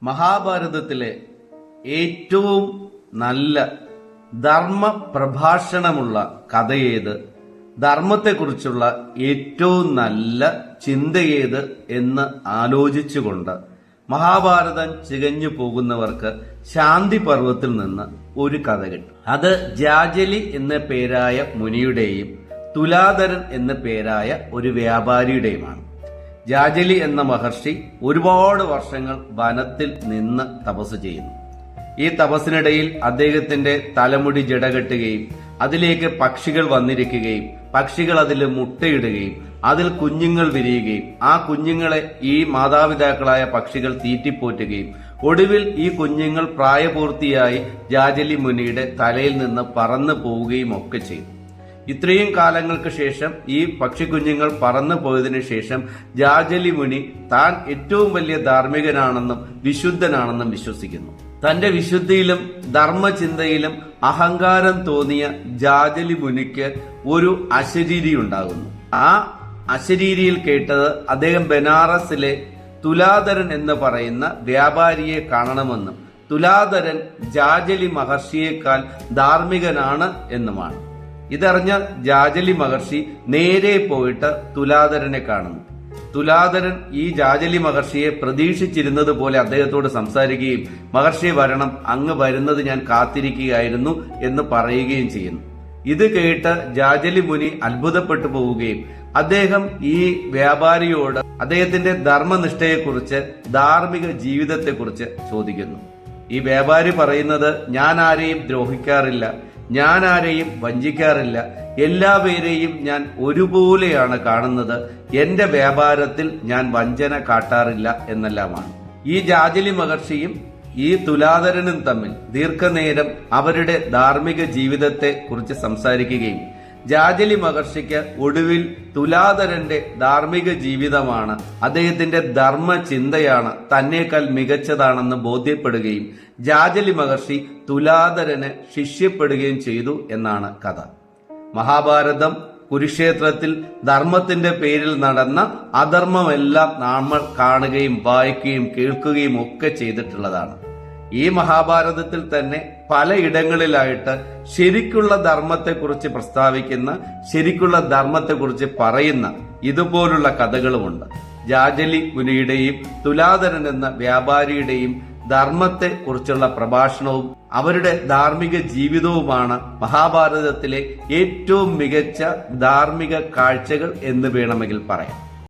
മഹാഭാരതത്തിലെ ഏറ്റവും നല്ല ധർമ്മ പ്രഭാഷണമുള്ള കഥയേത്, ധർമ്മത്തെക്കുറിച്ചുള്ള ഏറ്റവും നല്ല ചിന്തയേത് എന്ന് ആലോചിച്ചുകൊണ്ട് മഹാഭാരതം ചികഞ്ഞു പോകുന്നവർക്ക് ശാന്തി പർവ്വത്തിൽ നിന്ന് ഒരു കഥ കിട്ടും. അത് ജാജലി എന്ന പേരായ മുനിയുടെയും തുലാധരൻ എന്ന പേരായ ഒരു വ്യാപാരിയുടെയുമാണ്. ജാജലി എന്ന മഹർഷി ഒരുപാട് വർഷങ്ങൾ വനത്തിൽ നിന്ന് തപസ് ചെയ്യുന്നു. ഈ തപസ്സിനിടയിൽ അദ്ദേഹത്തിന്റെ തലമുടി ജടകെട്ടുകയും അതിലേക്ക് പക്ഷികൾ വന്നിരിക്കുകയും പക്ഷികൾ അതിൽ മുട്ടയിടുകയും അതിൽ കുഞ്ഞുങ്ങൾ വിരിയുകയും ആ കുഞ്ഞുങ്ങളെ ഈ മാതാപിതാക്കളായ പക്ഷികൾ തീറ്റിപ്പോറ്റുകയും ഒടുവിൽ ഈ കുഞ്ഞുങ്ങൾ പ്രായപൂർത്തിയായി ജാജലി മുനിയുടെ തലയിൽ നിന്ന് പറന്നു പോവുകയും ഒക്കെ ചെയ്തു. ഇത്രയും കാലങ്ങൾക്ക് ശേഷം ഈ പക്ഷിക്കുഞ്ഞുങ്ങൾ പറന്നു പോയതിനു ശേഷം ജാജലി മുനി താൻ ഏറ്റവും വലിയ ധാർമ്മികനാണെന്നും വിശുദ്ധനാണെന്നും വിശ്വസിക്കുന്നു. തന്റെ വിശുദ്ധിയിലും ധർമ്മചിന്തയിലും അഹങ്കാരം തോന്നിയ ജാജലി മുനിക്ക് ഒരു അശരീരി ഉണ്ടാകുന്നു. ആ അശരീരിയിൽ കേട്ടത് അദ്ദേഹം ബനാറസിലെ തുലാധരൻ എന്ന് പറയുന്ന വ്യാപാരിയെ കാണണമെന്നും തുലാധരൻ ജാജലി മഹർഷിയേക്കാൾ ധാർമ്മികനാണ് എന്നുമാണ്. ഇതറിഞ്ഞ ജാജലി മഹർഷി നേരെ പോയിട്ട് തുലാധരനെ കാണുന്നു. തുലാധരൻ ഈ ജാജലി മഹർഷിയെ പ്രതീക്ഷിച്ചിരുന്നത് പോലെ അദ്ദേഹത്തോട് സംസാരിക്കുകയും മഹർഷിയെ വരണം, അങ്ങ് വരുന്നത് ഞാൻ കാത്തിരിക്കുകയായിരുന്നു എന്ന് പറയുകയും ചെയ്യുന്നു. ഇത് കേട്ട് ജാജലി മുനി അത്ഭുതപ്പെട്ടു പോവുകയും അദ്ദേഹം ഈ വ്യാപാരിയോട് അദ്ദേഹത്തിന്റെ ധർമ്മനിഷ്ഠയെക്കുറിച്ച് ധാർമ്മിക ജീവിതത്തെക്കുറിച്ച് ചോദിക്കുന്നു. ഈ വ്യാപാരി പറയുന്നത്, ഞാൻ ആരെയും ദ്രോഹിക്കാറില്ല, ഞാൻ ആരെയും വഞ്ചിക്കാറില്ല, എല്ലാവരെയും ഞാൻ ഒരുപോലെയാണ് കാണുന്നത്, എന്റെ വ്യാപാരത്തിൽ ഞാൻ വഞ്ചന കാട്ടാറില്ല എന്നെല്ലാമാണ്. ഈ ജാജലി മഹർഷിയും ഈ തുലാധരനും തമ്മിൽ ദീർഘനേരം അവരുടെ ധാർമ്മിക ജീവിതത്തെ കുറിച്ച് സംസാരിക്കുകയും ജാജലി മഹർഷിക്ക് ഒടുവിൽ തുലാധരന്റെ ധാർമ്മിക ജീവിതമാണ്, അദ്ദേഹത്തിന്റെ ധർമ്മ ചിന്തയാണ് തന്നേക്കാൾ മികച്ചതാണെന്ന് ബോധ്യപ്പെടുകയും ജാജലി മഹർഷി തുലാധരന് ശിഷ്യപ്പെടുകയും ചെയ്തു എന്നാണ് കഥ. മഹാഭാരതം കുരുക്ഷേത്രത്തിൽ ധർമ്മത്തിന്റെ പേരിൽ നടന്ന അധർമ്മമെല്ലാം നമ്മൾ കാണുകയും വായിക്കുകയും കേൾക്കുകയും ഒക്കെ ചെയ്തിട്ടുള്ളതാണ്. ഈ മഹാഭാരതത്തിൽ തന്നെ പലയിടങ്ങളിലായിട്ട് ശരിക്കുള്ള ധർമ്മത്തെക്കുറിച്ച് പ്രസ്താവിക്കുന്ന, ശരിക്കുള്ള ധർമ്മത്തെക്കുറിച്ച് പറയുന്ന ഇതുപോലുള്ള കഥകളുമുണ്ട്. ജാജലി മുനിയുടെയും തുലാധരൻ എന്ന വ്യാപാരിയുടെയും ധർമ്മത്തെ കുറിച്ചുള്ള പ്രഭാഷണവും അവരുടെ ധാർമ്മിക ജീവിതവുമാണ് മഹാഭാരതത്തിലെ ഏറ്റവും മികച്ച ധാർമ്മിക കാഴ്ചകൾ എന്ന് വേണമെങ്കിൽ പറയാം.